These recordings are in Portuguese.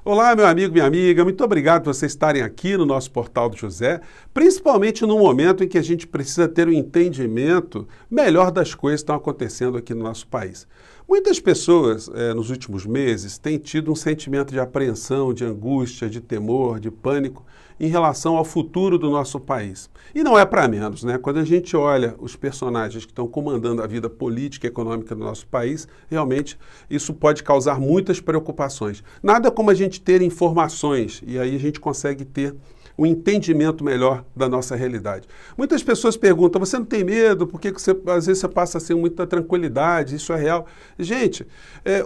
Olá, meu amigo, minha amiga, muito obrigado por vocês estarem aqui no nosso Portal do José, principalmente no momento em que a gente precisa ter um entendimento melhor das coisas que estão acontecendo aqui no nosso país. Muitas pessoas, nos últimos meses, têm tido um sentimento de apreensão, de angústia, de temor, de pânico em relação ao futuro do nosso país. E não é para menos, né? Quando a gente olha os personagens que estão comandando a vida política e econômica do nosso país, realmente isso pode causar muitas preocupações. Nada como a gente ter informações e aí a gente consegue ter um entendimento melhor da nossa realidade. Muitas pessoas perguntam, você não tem medo? Por que às vezes você passa assim muita tranquilidade? Isso é real? Gente,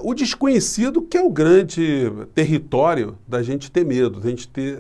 o desconhecido que é o grande território da gente ter medo, da gente ter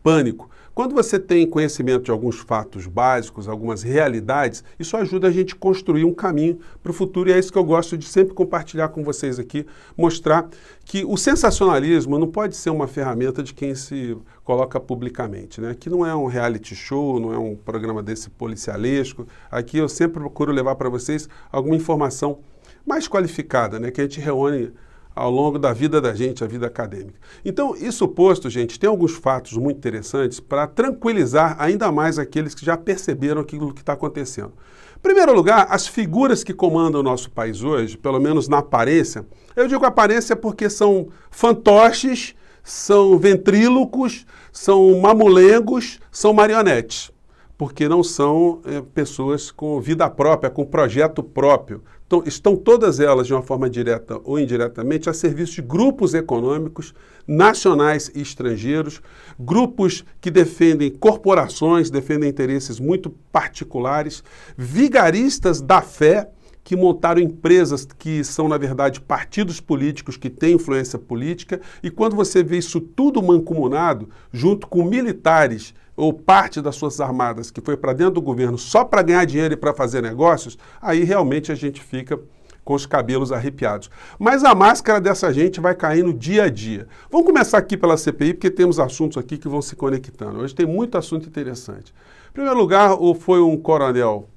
pânico. Quando você tem conhecimento de alguns fatos básicos, algumas realidades, isso ajuda a gente a construir um caminho para o futuro e é isso que eu gosto de sempre compartilhar com vocês aqui, mostrar que o sensacionalismo não pode ser uma ferramenta de quem se coloca publicamente, né? Aqui não é um reality show, não é um programa desse policialesco, aqui eu sempre procuro levar para vocês alguma informação mais qualificada, né? Que a gente reúne ao longo da vida da gente, a vida acadêmica. Então, isso posto, gente, tem alguns fatos muito interessantes para tranquilizar ainda mais aqueles que já perceberam aquilo que está acontecendo. Em primeiro lugar, as figuras que comandam o nosso país hoje, pelo menos na aparência, eu digo aparência porque são fantoches, são ventrílocos, são mamulengos, são marionetes, porque não são pessoas com vida própria, com projeto próprio. Então, estão todas elas, de uma forma direta ou indiretamente, a serviço de grupos econômicos nacionais e estrangeiros, grupos que defendem corporações, defendem interesses muito particulares, vigaristas da fé, que montaram empresas que são, na verdade, partidos políticos que têm influência política, e quando você vê isso tudo mancomunado, junto com militares ou parte das Forças Armadas que foi para dentro do governo só para ganhar dinheiro e para fazer negócios, aí realmente a gente fica com os cabelos arrepiados. Mas a máscara dessa gente vai caindo dia a dia. Vamos começar aqui pela CPI, porque temos assuntos aqui que vão se conectando. Hoje tem muito assunto interessante. Em primeiro lugar, foi um coronel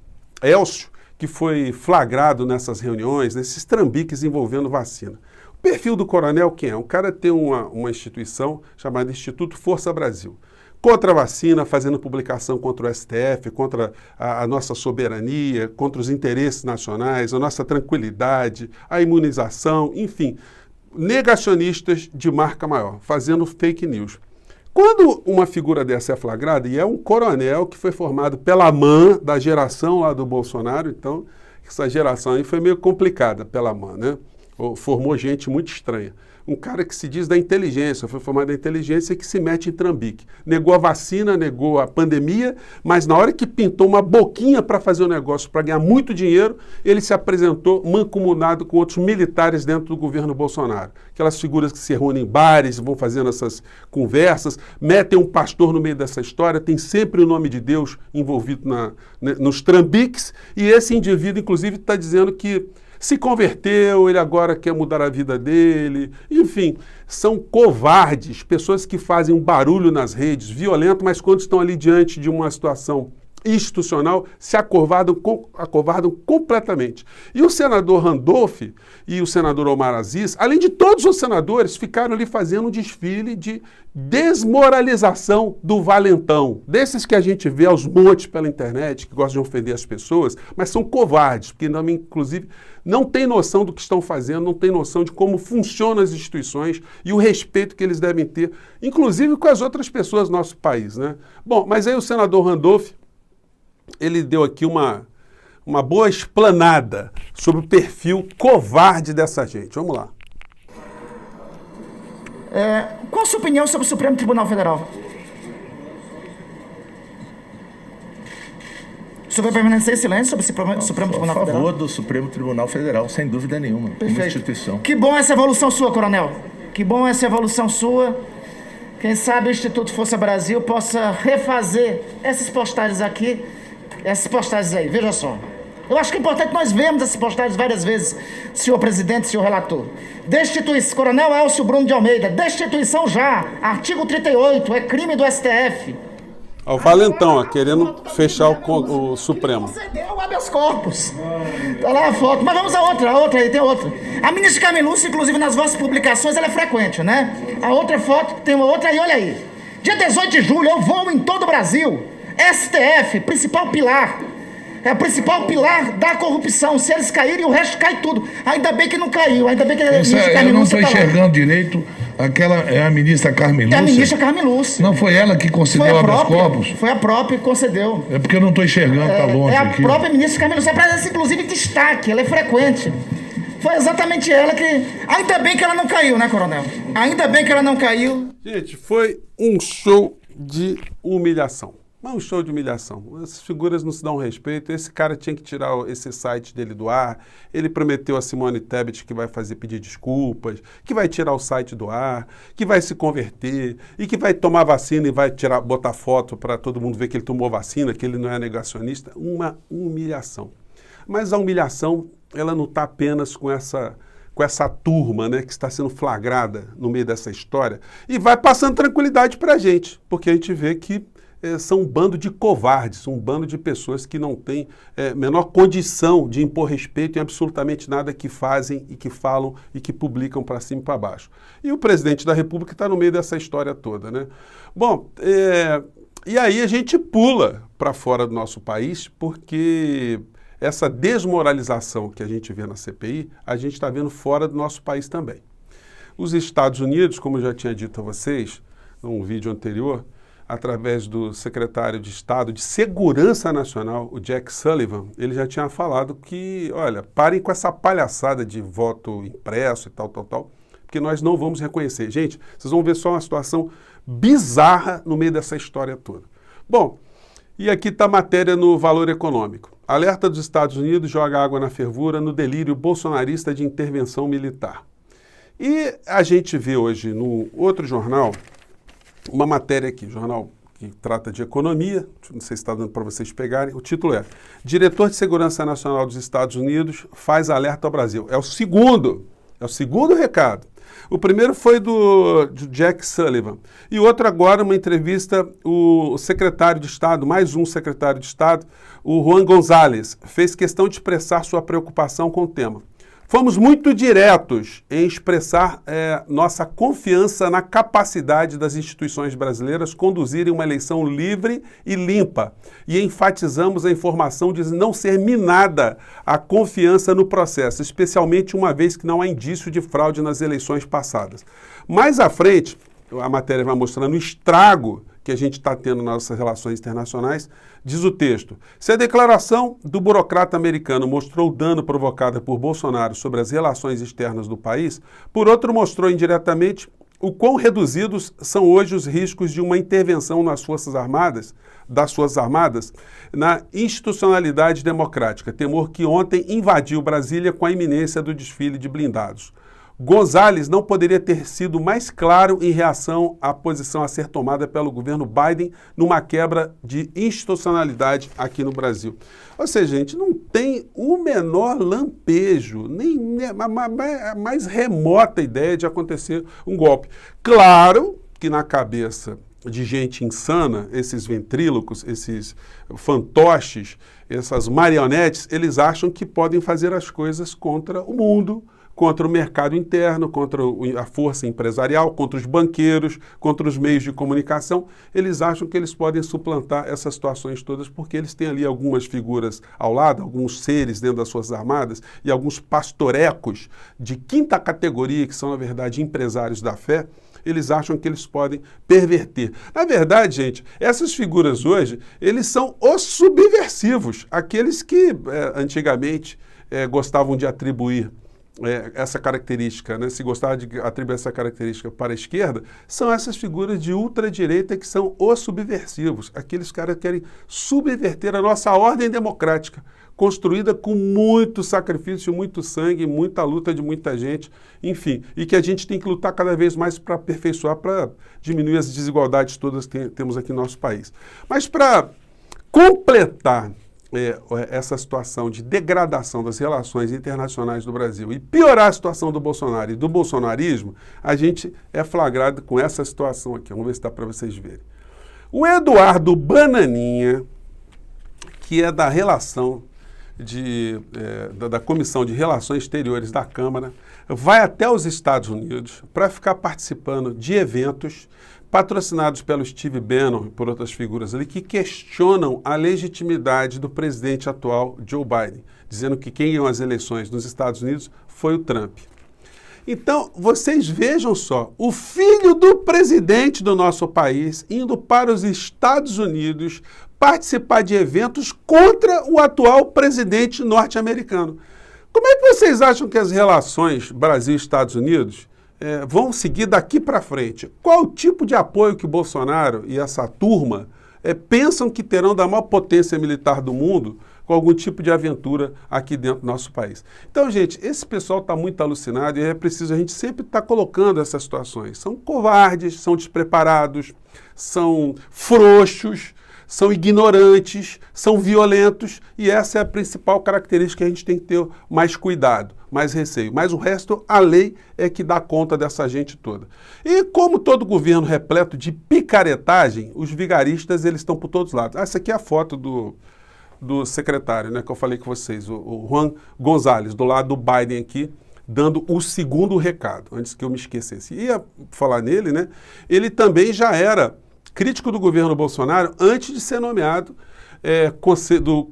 Elcio, que foi flagrado nessas reuniões, nesses trambiques envolvendo vacina. O perfil do coronel quem é? Um cara tem uma instituição chamada Instituto Força Brasil. Contra a vacina, fazendo publicação contra o STF, contra a nossa soberania, contra os interesses nacionais, a nossa tranquilidade, a imunização, enfim, negacionistas de marca maior, fazendo fake news. Quando uma figura dessa é flagrada, e é um coronel que foi formado pela mãe da geração lá do Bolsonaro, então essa geração aí foi meio complicada pela mãe, né? Formou gente muito estranha. Um cara que se diz da inteligência, foi formado da inteligência e que se mete em trambique. Negou a vacina, negou a pandemia, mas na hora que pintou uma boquinha para fazer o negócio, para ganhar muito dinheiro, ele se apresentou mancomunado com outros militares dentro do governo Bolsonaro. Aquelas figuras que se reúnem em bares, vão fazendo essas conversas, metem um pastor no meio dessa história, tem sempre o nome de Deus envolvido nos trambiques, e esse indivíduo, inclusive, está dizendo que se converteu, ele agora quer mudar a vida dele, enfim, são covardes, pessoas que fazem um barulho nas redes, violento, mas quando estão ali diante de uma situação institucional, se acovardam completamente. E o senador Randolph e o senador Omar Aziz, além de todos os senadores, ficaram ali fazendo um desfile de desmoralização do valentão, desses que a gente vê aos montes pela internet, que gostam de ofender as pessoas, mas são covardes, porque inclusive não têm noção do que estão fazendo, não têm noção de como funcionam as instituições e o respeito que eles devem ter, inclusive com as outras pessoas do nosso país, né? Bom, mas aí o senador Randolph, ele deu aqui uma boa explanada sobre o perfil covarde dessa gente. Vamos lá. Qual a sua opinião sobre o Supremo Tribunal Federal? O senhor vai permanecer em silêncio sobre o Supremo Tribunal Federal? A favor do Supremo Tribunal Federal, sem dúvida nenhuma. Perfeito. Uma instituição. Que bom essa evolução sua, coronel. Que bom essa evolução sua. Quem sabe o Instituto Força Brasil possa refazer essas postagens aqui, essas postagens aí, veja só. Eu acho que é importante nós vermos essas postagens várias vezes, senhor presidente, senhor relator. Destituição, coronel Elcio Bruno de Almeida, destituição já, artigo 38, é crime do STF. Ó, o Valentão, ó, querendo fechar o Supremo. Concedeu o habeas corpus. Tá lá a foto. Mas vamos a outra aí, tem outra. A ministra Carmen Lúcia, inclusive nas vossas publicações, ela é frequente, né? A outra foto, tem uma outra aí, olha aí. Dia 18 de julho, eu voo em todo o Brasil. STF, principal pilar. É o principal pilar da corrupção. Se eles caírem, o resto cai tudo. Ainda bem que não caiu. Ainda bem que a ministra Carmen Lúcia eu não estou enxergando direito. Aquela é a ministra Carmen Lúcia. É a ministra Carmen Lúcia. Não foi ela que concedeu habeas corpus? Foi a própria que concedeu. É porque eu não estou enxergando, tá longe aqui. É a própria ministra Carmen Lúcia. É presença, inclusive, destaque. Ela é frequente. Foi exatamente ela que... Ainda bem que ela não caiu, né, coronel? Ainda bem que ela não caiu. Gente, foi um show de humilhação. Mas um show de humilhação. Essas figuras não se dão respeito. Esse cara tinha que tirar esse site dele do ar. Ele prometeu a Simone Tebet que vai pedir desculpas, que vai tirar o site do ar, que vai se converter e que vai tomar vacina e vai botar foto para todo mundo ver que ele tomou vacina, que ele não é negacionista. Uma humilhação. Mas a humilhação, ela não está apenas com essa turma, né, que está sendo flagrada no meio dessa história e vai passando tranquilidade para a gente, porque a gente vê que são um bando de covardes, um bando de pessoas que não têm menor condição de impor respeito em absolutamente nada que fazem e que falam e que publicam para cima e para baixo. E o presidente da República está no meio dessa história toda, né? Bom, e aí a gente pula para fora do nosso país porque essa desmoralização que a gente vê na CPI, a gente está vendo fora do nosso país também. Os Estados Unidos, como eu já tinha dito a vocês num vídeo anterior, através do secretário de Estado de Segurança Nacional, o Jack Sullivan, ele já tinha falado que, olha, parem com essa palhaçada de voto impresso e tal, porque nós não vamos reconhecer. Gente, vocês vão ver só uma situação bizarra no meio dessa história toda. Bom, e aqui está a matéria no Valor Econômico. Alerta dos Estados Unidos joga água na fervura no delírio bolsonarista de intervenção militar. E a gente vê hoje no outro jornal, uma matéria aqui, jornal que trata de economia, não sei se está dando para vocês pegarem, o título é Diretor de Segurança Nacional dos Estados Unidos faz alerta ao Brasil. É o segundo recado. O primeiro foi do Jack Sullivan e o outro agora, uma entrevista, o secretário de Estado, mais um secretário de Estado, o Juan Gonzalez, fez questão de expressar sua preocupação com o tema. Fomos muito diretos em expressar nossa confiança na capacidade das instituições brasileiras conduzirem uma eleição livre e limpa e enfatizamos a informação de não ser minada a confiança no processo, especialmente uma vez que não há indício de fraude nas eleições passadas. Mais à frente, a matéria vai mostrando o estrago que a gente está tendo nas nossas relações internacionais, diz o texto, se a declaração do burocrata americano mostrou o dano provocado por Bolsonaro sobre as relações externas do país, por outro mostrou indiretamente o quão reduzidos são hoje os riscos de uma intervenção das Forças Armadas, na institucionalidade democrática, temor que ontem invadiu Brasília com a iminência do desfile de blindados. Gonzalez não poderia ter sido mais claro em reação à posição a ser tomada pelo governo Biden numa quebra de institucionalidade aqui no Brasil. Ou seja, gente, não tem o menor lampejo, nem a mais remota ideia de acontecer um golpe. Claro que na cabeça de gente insana, esses ventrílocos, esses fantoches, essas marionetes, eles acham que podem fazer as coisas contra o mundo, contra o mercado interno, contra a força empresarial, contra os banqueiros, contra os meios de comunicação. Eles acham que eles podem suplantar essas situações todas porque eles têm ali algumas figuras ao lado, alguns seres dentro das Forças Armadas e alguns pastorecos de quinta categoria, que são, na verdade, empresários da fé. Eles acham que eles podem perverter. Na verdade, gente, essas figuras hoje, eles são os subversivos, aqueles que antigamente gostavam de atribuir essa característica, né? Se gostar de atribuir essa característica para a esquerda, são essas figuras de ultradireita que são os subversivos. Aqueles caras que querem subverter a nossa ordem democrática, construída com muito sacrifício, muito sangue, muita luta de muita gente, enfim, e que a gente tem que lutar cada vez mais para aperfeiçoar, para diminuir as desigualdades todas que temos aqui no nosso país. Mas para completar essa situação de degradação das relações internacionais do Brasil e piorar a situação do Bolsonaro e do bolsonarismo, a gente é flagrado com essa situação aqui. Vamos ver se dá para vocês verem. O Eduardo Bananinha, que é da relação da Comissão de Relações Exteriores da Câmara, vai até os Estados Unidos para ficar participando de eventos patrocinados pelo Steve Bannon e por outras figuras ali, que questionam a legitimidade do presidente atual, Joe Biden, dizendo que quem ganhou as eleições nos Estados Unidos foi o Trump. Então, vocês vejam só, o filho do presidente do nosso país indo para os Estados Unidos participar de eventos contra o atual presidente norte-americano. Como é que vocês acham que as relações Brasil e Estados Unidos vão seguir daqui para frente? Qual o tipo de apoio que o Bolsonaro e essa turma pensam que terão da maior potência militar do mundo com algum tipo de aventura aqui dentro do nosso país? Então, gente, esse pessoal está muito alucinado e é preciso a gente sempre estar colocando essas situações. São covardes, são despreparados, são frouxos, são ignorantes, são violentos, e essa é a principal característica que a gente tem que ter mais cuidado, mais receio. Mas o resto, a lei é que dá conta dessa gente toda. E como todo governo repleto de picaretagem, os vigaristas eles estão por todos os lados. Essa aqui é a foto do secretário, né, que eu falei com vocês, o Juan Gonzalez, do lado do Biden aqui, dando o segundo recado, antes que eu me esquecesse. Ia falar nele, né? Ele também já era crítico do governo Bolsonaro antes de ser nomeado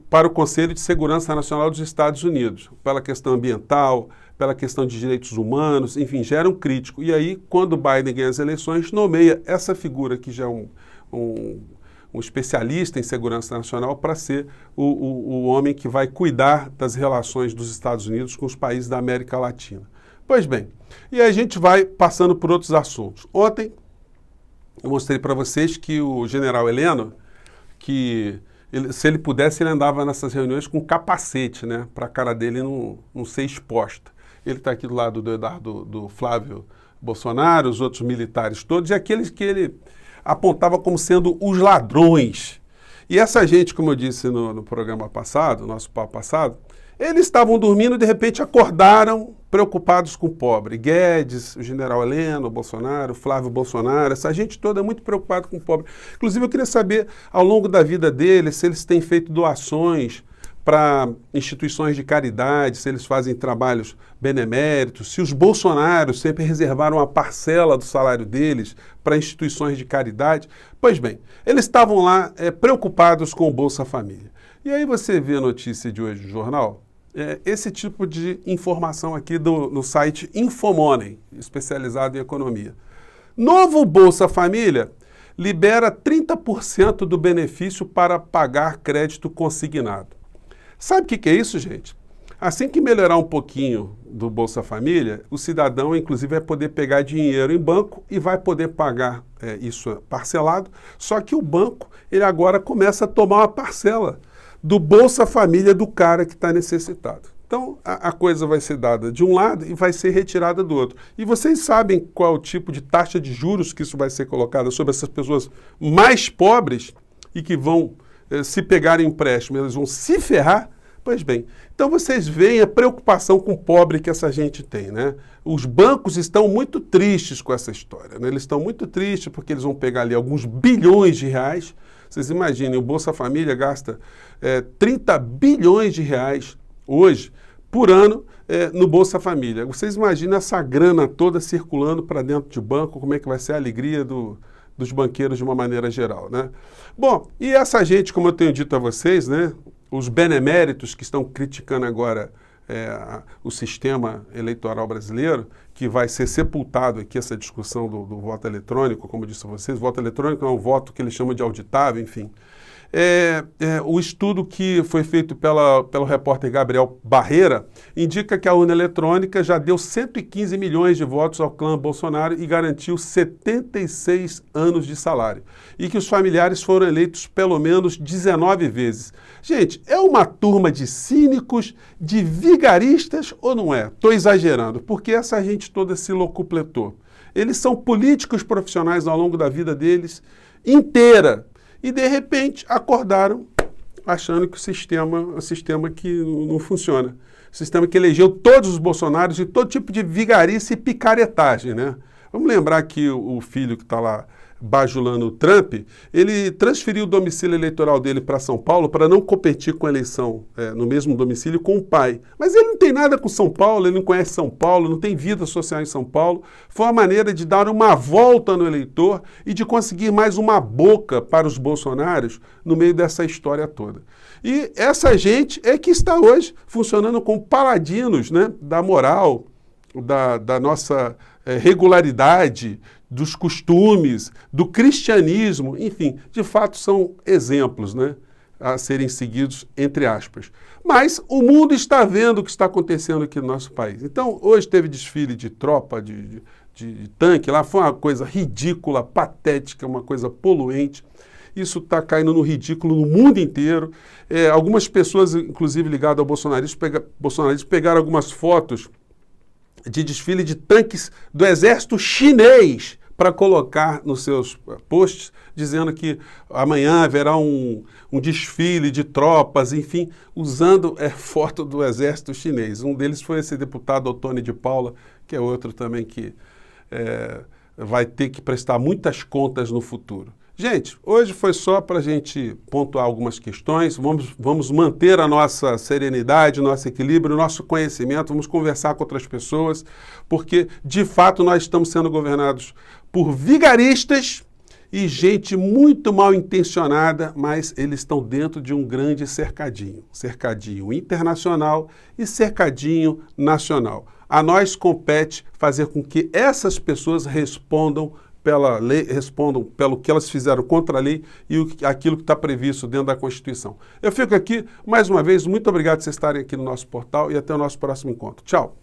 para o Conselho de Segurança Nacional dos Estados Unidos, pela questão ambiental, pela questão de direitos humanos, enfim, já era um crítico. E aí, quando o Biden ganha as eleições, nomeia essa figura que já é um especialista em segurança nacional para ser o homem que vai cuidar das relações dos Estados Unidos com os países da América Latina. Pois bem, e aí a gente vai passando por outros assuntos. Ontem, eu mostrei para vocês que o general Heleno, se ele pudesse, ele andava nessas reuniões com capacete, né? Para a cara dele não ser exposta. Ele está aqui do lado do Flávio Bolsonaro, os outros militares todos, e aqueles que ele apontava como sendo os ladrões. E essa gente, como eu disse no programa passado, nosso papo passado, eles estavam dormindo e de repente acordaram preocupados com o pobre. Guedes, o general Heleno, o Bolsonaro, o Flávio Bolsonaro, essa gente toda é muito preocupada com o pobre. Inclusive eu queria saber, ao longo da vida deles, se eles têm feito doações para instituições de caridade, se eles fazem trabalhos beneméritos, se os Bolsonaros sempre reservaram uma parcela do salário deles para instituições de caridade. Pois bem, eles estavam lá preocupados com o Bolsa Família. E aí você vê a notícia de hoje no jornal, esse tipo de informação aqui no site Infomoney, especializado em economia. Novo Bolsa Família libera 30% do benefício para pagar crédito consignado. Sabe o que é isso, gente? Assim que melhorar um pouquinho do Bolsa Família, o cidadão, inclusive, vai poder pegar dinheiro em banco e vai poder pagar isso parcelado, só que o banco, ele agora começa a tomar uma parcela do Bolsa Família do cara que está necessitado. Então, a coisa vai ser dada de um lado e vai ser retirada do outro. E vocês sabem qual é o tipo de taxa de juros que isso vai ser colocada sobre essas pessoas mais pobres e que vão, se pegarem empréstimo, eles vão se ferrar? Pois bem, então vocês veem a preocupação com o pobre que essa gente tem, né? Os bancos estão muito tristes com essa história, né? Eles estão muito tristes porque eles vão pegar ali alguns bilhões de reais. Vocês imaginem, o Bolsa Família gasta 30 bilhões de reais hoje, por ano, no Bolsa Família. Vocês imaginam essa grana toda circulando para dentro de banco, como é que vai ser a alegria dos banqueiros de uma maneira geral, né? Bom, e essa gente, como eu tenho dito a vocês, né, os beneméritos que estão criticando agora o sistema eleitoral brasileiro, que vai ser sepultado aqui, essa discussão do voto eletrônico, como eu disse a vocês, voto eletrônico é um voto que eles chamam de auditável, enfim. O estudo que foi feito pelo repórter Gabriel Barreira indica que a urna eletrônica já deu 115 milhões de votos ao clã Bolsonaro e garantiu 76 anos de salário. E que os familiares foram eleitos pelo menos 19 vezes. Gente, é uma turma de cínicos, de vigaristas ou não é? Estou exagerando, porque essa gente toda se locupletou. Eles são políticos profissionais ao longo da vida deles inteira. E, de repente, acordaram achando que o sistema que não funciona. O sistema que elegeu todos os Bolsonaros de todo tipo de vigarice e picaretagem, né? Vamos lembrar que o filho que está lá bajulando o Trump, ele transferiu o domicílio eleitoral dele para São Paulo para não competir com a eleição no mesmo domicílio com o pai. Mas ele não tem nada com São Paulo, ele não conhece São Paulo, não tem vida social em São Paulo. Foi uma maneira de dar uma volta no eleitor e de conseguir mais uma boca para os bolsonaros no meio dessa história toda. E essa gente é que está hoje funcionando como paladinos, né, da moral, da nossa regularidade, dos costumes, do cristianismo, enfim, de fato são exemplos, né, a serem seguidos, entre aspas. Mas o mundo está vendo o que está acontecendo aqui no nosso país. Então, hoje teve desfile de tropa, de tanque lá, foi uma coisa ridícula, patética, uma coisa poluente. Isso está caindo no ridículo no mundo inteiro. Algumas pessoas, inclusive ligadas ao bolsonarismo, pegaram algumas fotos de desfile de tanques do exército chinês para colocar nos seus posts, dizendo que amanhã haverá um desfile de tropas, enfim, usando foto do exército chinês. Um deles foi esse deputado Ottoni de Paula, que é outro também que vai ter que prestar muitas contas no futuro. Gente, hoje foi só para a gente pontuar algumas questões, vamos manter a nossa serenidade, nosso equilíbrio, nosso conhecimento, vamos conversar com outras pessoas, porque, de fato, nós estamos sendo governados por vigaristas e gente muito mal intencionada, mas eles estão dentro de um grande cercadinho internacional e cercadinho nacional. A nós compete fazer com que essas pessoas respondam pela lei, respondam pelo que elas fizeram contra a lei e aquilo que está previsto dentro da Constituição. Eu fico aqui, mais uma vez, muito obrigado por vocês estarem aqui no nosso portal e até o nosso próximo encontro. Tchau!